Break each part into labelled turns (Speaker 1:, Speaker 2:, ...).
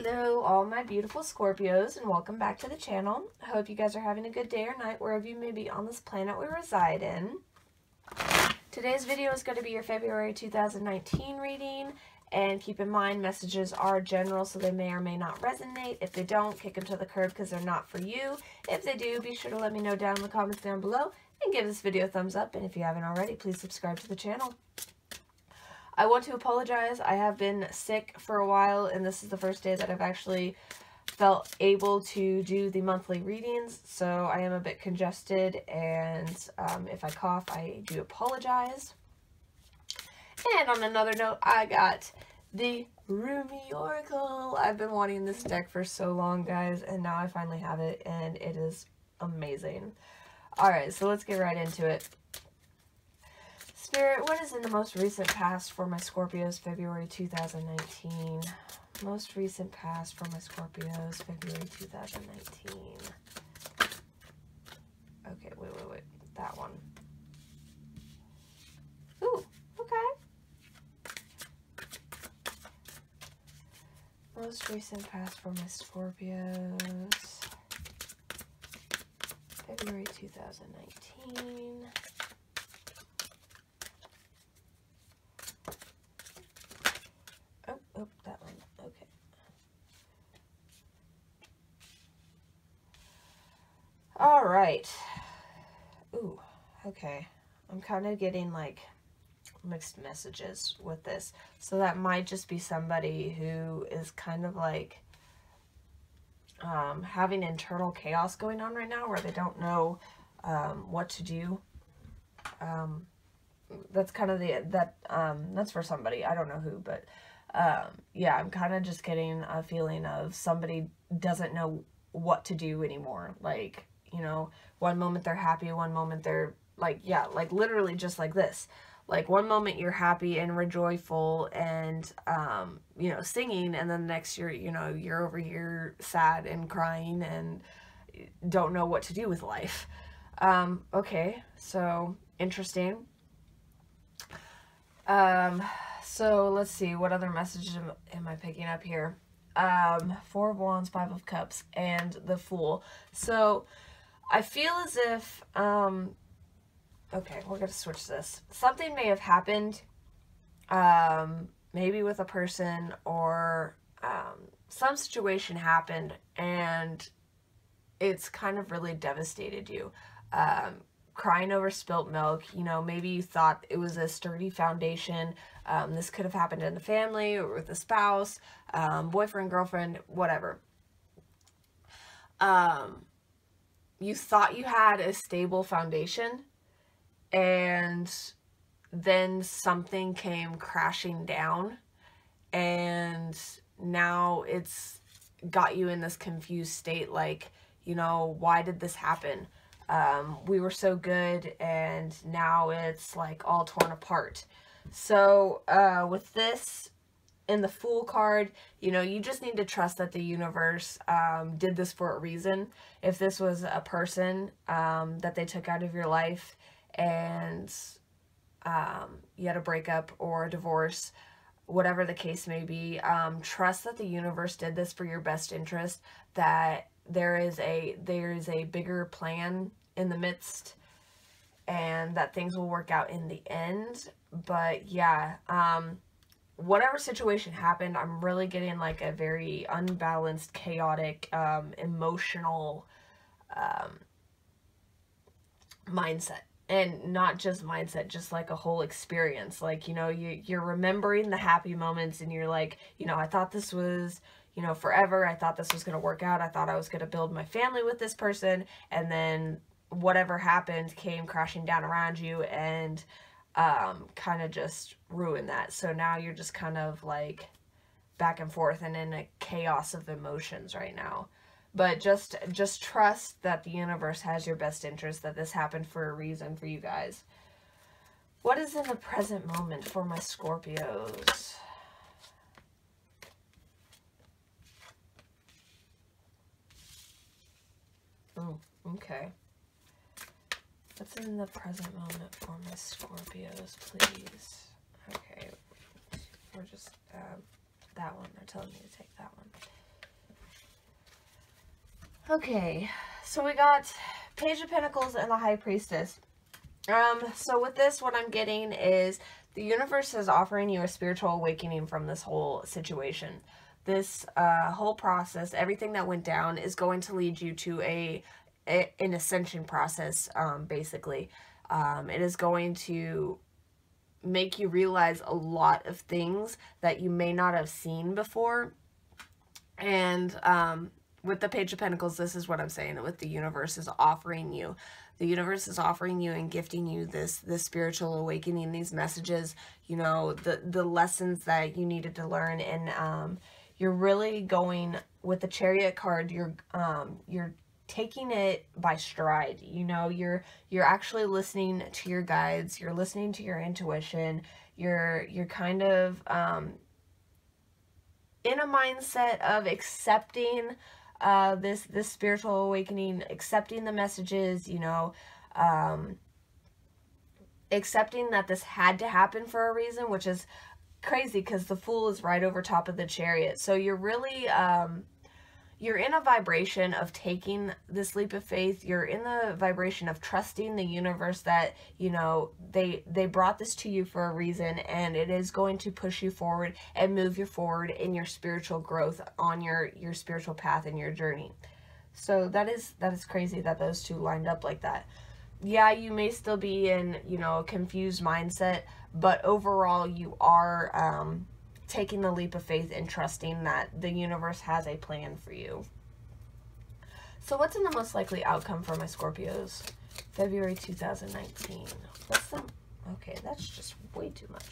Speaker 1: Hello, all my beautiful Scorpios, and welcome back to the channel. I hope you guys are having a good day or night wherever you may be on this planet we reside in. Today's video is going to be your February 2019 reading, and keep in mind messages are general, so they may or may not resonate. If they don't, kick them to the curb because they're not for you. If they do, be sure to let me know down in the comments down below, and give this video a thumbs up, and if you haven't already, please subscribe to the channel. I want to apologize. I have been sick for a while, and this is the first day that I've actually felt able to do the monthly readings, so I am a bit congested, and if I cough, I do apologize. And on another note, I got the Rumi Oracle. I've been wanting this deck for so long, guys, and now I finally have it, and it is amazing. Alright, so let's get right into it. Spirit, what is in the most recent past for my Scorpios, February 2019? Most recent past for my Scorpios, February 2019. Okay, wait. That one. Ooh, okay. Most recent past for my Scorpios, February 2019. Oh, that one. Okay. All right. Ooh, okay. I'm kind of getting like mixed messages with this. So that might just be somebody who is kind of like having internal chaos going on right now where they don't know what to do. That's kind of that's for somebody. I don't know who, but yeah, I'm kind of just getting a feeling of somebody doesn't know what to do anymore. Like, you know, one moment they're happy, one moment they're like, yeah, like literally just like this. Like one moment you're happy and joyful and, you know, singing, and then the next year, you know, you're over here sad and crying and don't know what to do with life. Okay, so interesting. So let's see, what other messages am I picking up here? Four of Wands, Five of Cups, and the Fool. So I feel as if, okay, we're going to switch this. Something may have happened, maybe with a person, or some situation happened, and it's kind of really devastated you. Crying over spilt milk, you know, maybe you thought it was a sturdy foundation. This could have happened in the family or with a spouse, boyfriend, girlfriend, whatever. You thought you had a stable foundation, and then something came crashing down, and now it's got you in this confused state, like, you know, why did this happen? We were so good, and now it's like all torn apart. So with this in the Fool card, you know, you just need to trust that the universe did this for a reason. If this was a person that they took out of your life, and you had a breakup or a divorce, whatever the case may be, trust that the universe did this for your best interest, that there is a bigger plan in the midst, and that things will work out in the end. But yeah, whatever situation happened, I'm really getting like a very unbalanced, chaotic, emotional mindset. And not just mindset, just like a whole experience. Like, you know, you're remembering the happy moments, and you're like, you know, I thought this was, you know, forever. I thought this was going to work out. I thought I was going to build my family with this person. And then whatever happened came crashing down around you and kind of just ruined that. So now you're just kind of like back and forth and in a chaos of emotions right now. But just trust that the universe has your best interest, that this happened for a reason for you guys. What is in the present moment for my Scorpios? Oh, okay. What's in the present moment for my Scorpios, please? Okay, we're just, that one, they're telling me to take that one. Okay, so we got Page of Pentacles and the High Priestess. So with this, what I'm getting is the universe is offering you a spiritual awakening from this whole situation. This whole process, everything that went down, is going to lead you to an ascension process, basically. It is going to make you realize a lot of things that you may not have seen before. And with the Page of Pentacles, this is what I'm saying. With the universe is offering you. The universe is offering you and gifting you this spiritual awakening, these messages, you know, the lessons that you needed to learn. And you're really going, with the Chariot card, you're taking it by stride. You know, you're actually listening to your guides, you're listening to your intuition, you're kind of in a mindset of accepting this spiritual awakening, accepting the messages, you know, accepting that this had to happen for a reason, which is crazy because the Fool is right over top of the Chariot. So you're really you're in a vibration of taking this leap of faith. You're in the vibration of trusting the universe that, you know, they brought this to you for a reason, and it is going to push you forward and move you forward in your spiritual growth on your spiritual path and your journey. So that is crazy that those two lined up like that. Yeah, you may still be in, you know, a confused mindset, but overall you are taking the leap of faith and trusting that the universe has a plan for you. So what's in the most likely outcome for my Scorpios? February 2019. What's the... Okay, that's just way too much.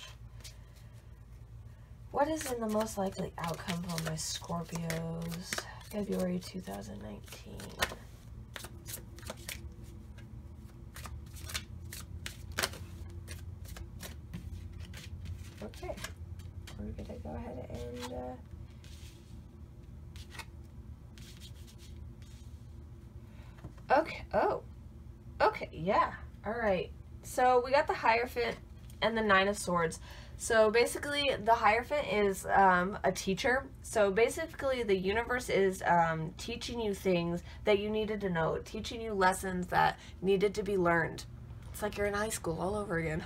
Speaker 1: What is in the most likely outcome for my Scorpios? February 2019. Okay. We're gonna go ahead and okay. Oh, okay, yeah. All right, so we got the Hierophant and the Nine of Swords. So basically the Hierophant is a teacher. So basically the universe is teaching you things that you needed to know, teaching you lessons that needed to be learned. It's like you're in high school all over again.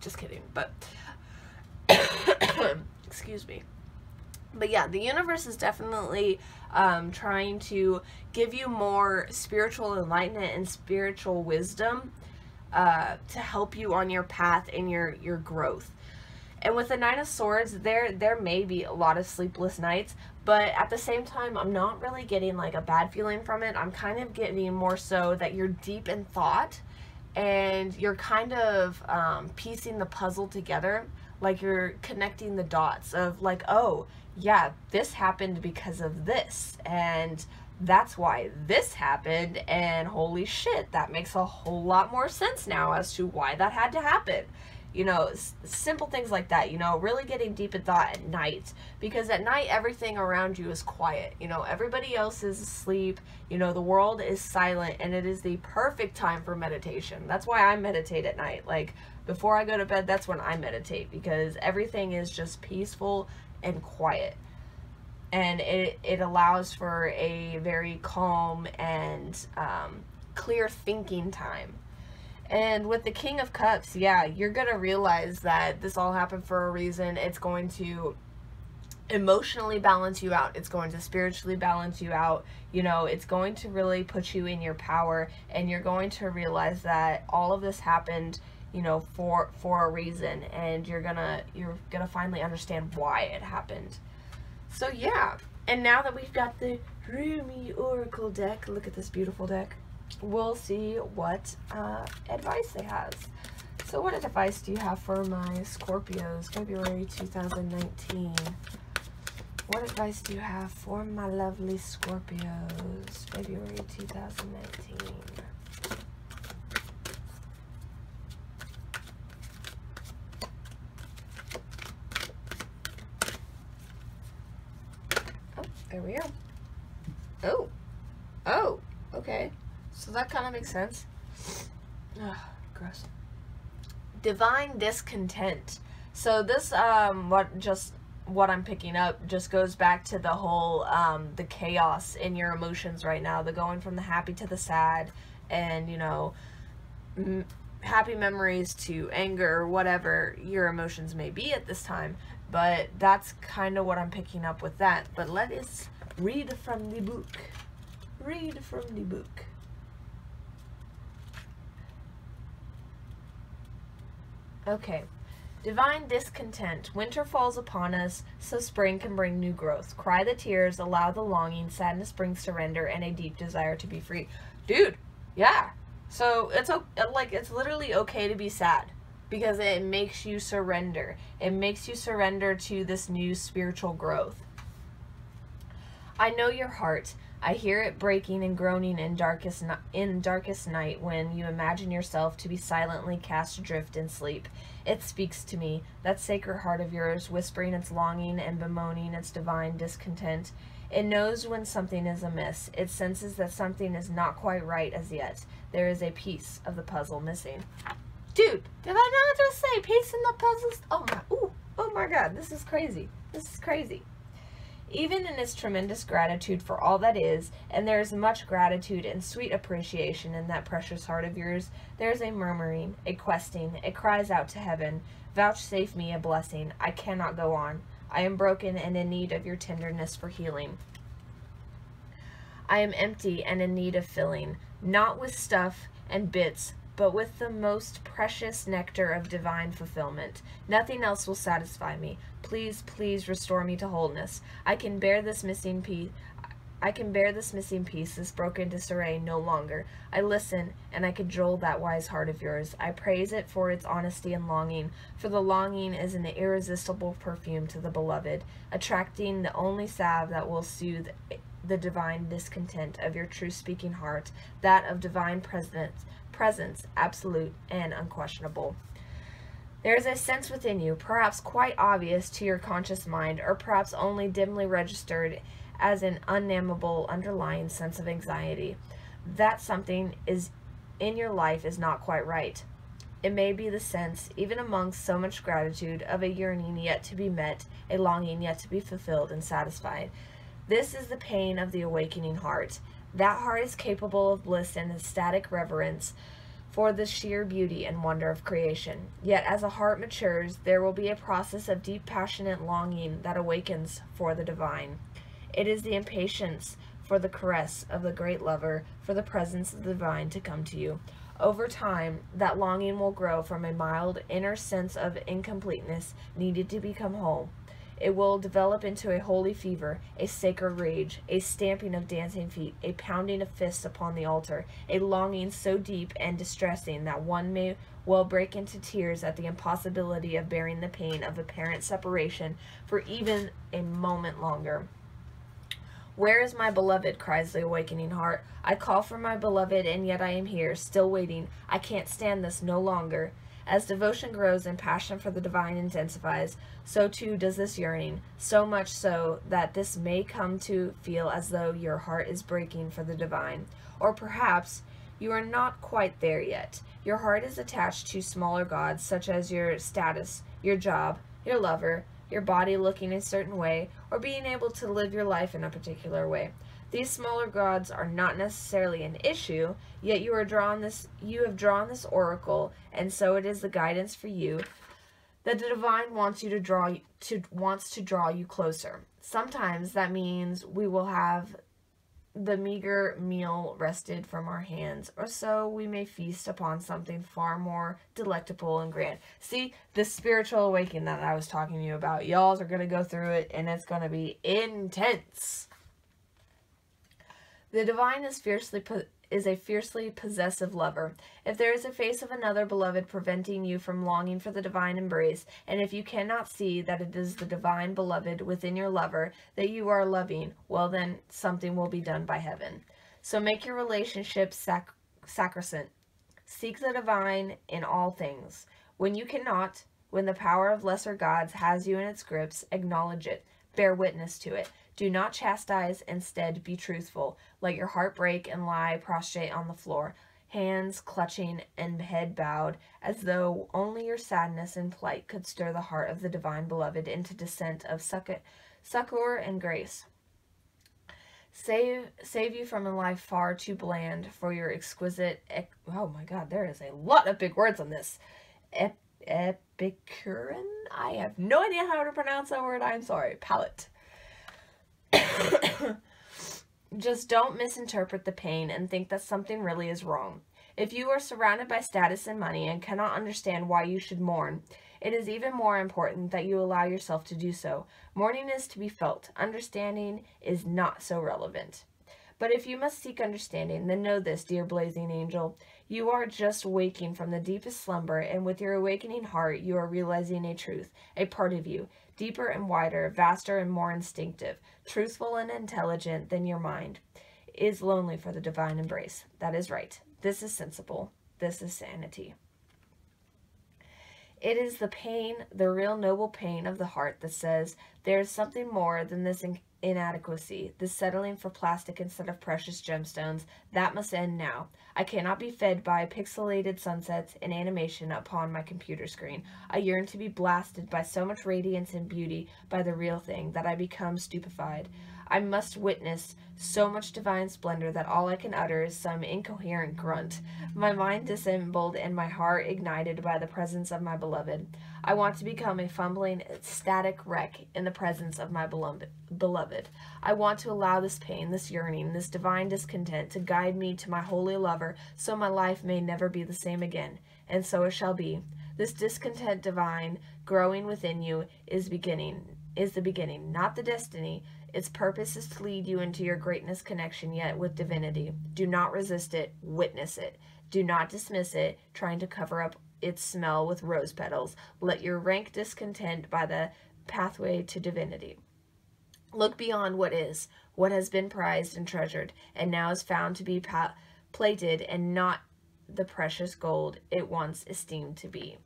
Speaker 1: Just kidding, but excuse me. But yeah, the universe is definitely trying to give you more spiritual enlightenment and spiritual wisdom to help you on your path and your growth. And with the Nine of Swords, there may be a lot of sleepless nights, but at the same time, I'm not really getting like a bad feeling from it. I'm kind of getting more so that you're deep in thought and you're kind of piecing the puzzle together. Like you're connecting the dots of like, oh, yeah, this happened because of this, and that's why this happened, and holy shit, that makes a whole lot more sense now as to why that had to happen. You know, simple things like that, you know, really getting deep in thought at night, because at night everything around you is quiet. You know, everybody else is asleep, you know, the world is silent, and it is the perfect time for meditation. That's why I meditate at night. Like, before I go to bed, that's when I meditate, because everything is just peaceful and quiet. And it allows for a very calm and clear thinking time. And with the King of Cups, yeah, you're going to realize that this all happened for a reason. It's going to emotionally balance you out. It's going to spiritually balance you out. You know, it's going to really put you in your power, and you're going to realize that all of this happened, you know, for a reason, and you're gonna finally understand why it happened. So yeah, and now that we've got the Rumi Oracle deck, look at this beautiful deck, we'll see what advice they have. So what advice do you have for my Scorpios, February 2019? What advice do you have for my lovely Scorpios, February 2019? There we go. Oh, okay. So that kind of makes sense. Ugh, gross. Divine discontent. So this, what just what I'm picking up just goes back to the whole, the chaos in your emotions right now, the going from the happy to the sad, and, you know, happy memories to anger, whatever your emotions may be at this time. But that's kind of what I'm picking up with that. But let us read from the book. Read from the book. Okay. Divine discontent. Winter falls upon us, so spring can bring new growth. Cry the tears, allow the longing, sadness brings surrender, and a deep desire to be free. Dude, yeah. So it's like, it's literally okay to be sad, because it makes you surrender. It makes you surrender to this new spiritual growth. I know your heart. I hear it breaking and groaning in darkest night, when you imagine yourself to be silently cast adrift in sleep. It speaks to me, that sacred heart of yours, whispering its longing and bemoaning its divine discontent. It knows when something is amiss. It senses that something is not quite right as yet. There is a piece of the puzzle missing. Dude, did I not just say piece in the puzzle? Oh my God, this is crazy. This is crazy. Even in its tremendous gratitude for all that is, and there is much gratitude and sweet appreciation in that precious heart of yours, there is a murmuring, a questing, it cries out to heaven, vouchsafe me a blessing, I cannot go on. I am broken and in need of your tenderness for healing. I am empty and in need of filling, not with stuff and bits, but with the most precious nectar of divine fulfillment. Nothing else will satisfy me. Please, please restore me to wholeness. I can bear this missing piece. This broken disarray no longer. I listen, and I cajole that wise heart of yours. I praise it for its honesty and longing, for the longing is an irresistible perfume to the beloved, attracting the only salve that will soothe the divine discontent of your true-speaking heart, that of divine presence, absolute and unquestionable. There is a sense within you, perhaps quite obvious to your conscious mind, or perhaps only dimly registered as an unnameable underlying sense of anxiety, that something is in your life is not quite right. It may be the sense, even amongst so much gratitude, of a yearning yet to be met, a longing yet to be fulfilled and satisfied. This is the pain of the awakening heart. That heart is capable of bliss and ecstatic reverence for the sheer beauty and wonder of creation. Yet as a heart matures, there will be a process of deep passionate longing that awakens for the divine. It is the impatience for the caress of the great lover, for the presence of the divine to come to you. Over time, that longing will grow from a mild inner sense of incompleteness needed to become whole. It will develop into a holy fever, a sacred rage, a stamping of dancing feet, a pounding of fists upon the altar, a longing so deep and distressing that one may well break into tears at the impossibility of bearing the pain of apparent separation for even a moment longer. Where is my beloved? Cries the awakening heart. I call for my beloved, and yet I am here, still waiting. I can't stand this no longer. As devotion grows and passion for the divine intensifies, so too does this yearning, so much so that this may come to feel as though your heart is breaking for the divine. Or perhaps you are not quite there yet. Your heart is attached to smaller gods, such as your status, your job, your lover, your body looking a certain way, or being able to live your life in a particular way. These smaller gods are not necessarily an issue, yet you have drawn this oracle, and so it is the guidance for you that the divine wants to draw you closer. Sometimes that means we will have the meager meal wrested from our hands, or so we may feast upon something far more delectable and grand. See, this spiritual awakening that I was talking to you about, y'all are going to go through it, and it's going to be intense. The divine is a fiercely possessive lover. If there is a face of another beloved preventing you from longing for the divine embrace, and if you cannot see that it is the divine beloved within your lover that you are loving, well then, something will be done by heaven. So make your relationship sacrosanct. Seek the divine in all things. When you cannot, when the power of lesser gods has you in its grips, acknowledge it. Bear witness to it. Do not chastise, instead be truthful. Let your heart break and lie prostrate on the floor. hands clutching and head bowed, as though only your sadness and plight could stir the heart of the divine beloved into descent of succor and grace. Save you from a life far too bland for your exquisite, oh my god, there is a lot of big words on this, Epicurean? I have no idea how to pronounce that word, I'm sorry, palate. Just don't misinterpret the pain and think that something really is wrong. If you are surrounded by status and money and cannot understand why you should mourn, it is even more important that you allow yourself to do so. Mourning is to be felt. Understanding is not so relevant. But if you must seek understanding, then know this, dear blazing angel. You are just waking from the deepest slumber, and with your awakening heart, you are realizing a truth, a part of you, deeper and wider, vaster and more instinctive, truthful and intelligent than your mind, is lonely for the divine embrace. That is right. This is sensible. This is sanity. It is the pain, the real noble pain of the heart that says, there is something more than this inadequacy, this settling for plastic instead of precious gemstones. That must end now. I cannot be fed by pixelated sunsets and animation upon my computer screen. I yearn to be blasted by so much radiance and beauty by the real thing that I become stupefied. I must witness so much divine splendor that all I can utter is some incoherent grunt, my mind dissembled and my heart ignited by the presence of my beloved. I want to become a fumbling, static wreck in the presence of my beloved. I want to allow this pain, this yearning, this divine discontent to guide me to my holy lover, so my life may never be the same again. And so it shall be. This discontent divine, growing within you, is the beginning, not the destiny. Its purpose is to lead you into your greatness connection yet with divinity. Do not resist it, witness it. Do not dismiss it, trying to cover up its smell with rose petals. Let your rank discontent by the pathway to divinity. Look beyond what is, what has been prized and treasured, and now is found to be plated and not the precious gold it once esteemed to be.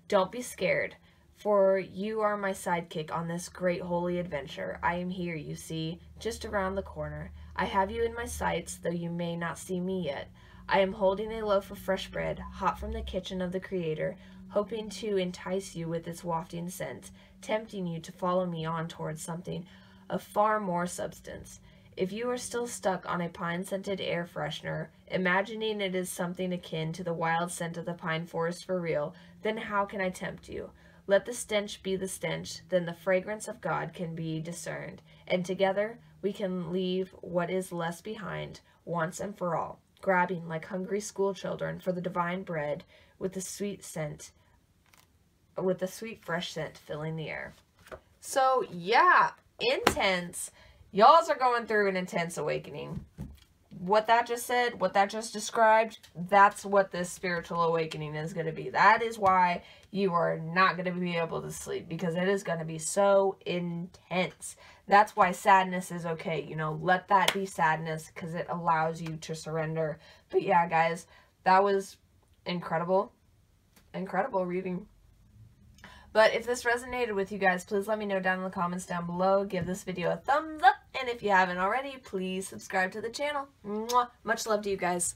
Speaker 1: Don't be scared, for you are my sidekick on this great holy adventure. I am here, you see, just around the corner. I have you in my sights, though you may not see me yet. I am holding a loaf of fresh bread, hot from the kitchen of the Creator, hoping to entice you with its wafting scent, tempting you to follow me on towards something of far more substance. If you are still stuck on a pine-scented air freshener, imagining it is something akin to the wild scent of the pine forest for real, then how can I tempt you? Let the stench be the stench, then the fragrance of God can be discerned, and together we can leave what is less behind once and for all, grabbing like hungry school children for the divine bread with the sweet fresh scent filling the air. So yeah, intense. Y'alls are going through an intense awakening. What that just said, what that just described, that's what this spiritual awakening is going to be. That is why you are not going to be able to sleep, because it is going to be so intense. That's why sadness is okay. You know, let that be sadness, because it allows you to surrender. But yeah, guys, that was incredible. Incredible reading. But if this resonated with you guys, please let me know down in the comments down below. Give this video a thumbs up. And if you haven't already, please subscribe to the channel. Mwah. Much love to you guys.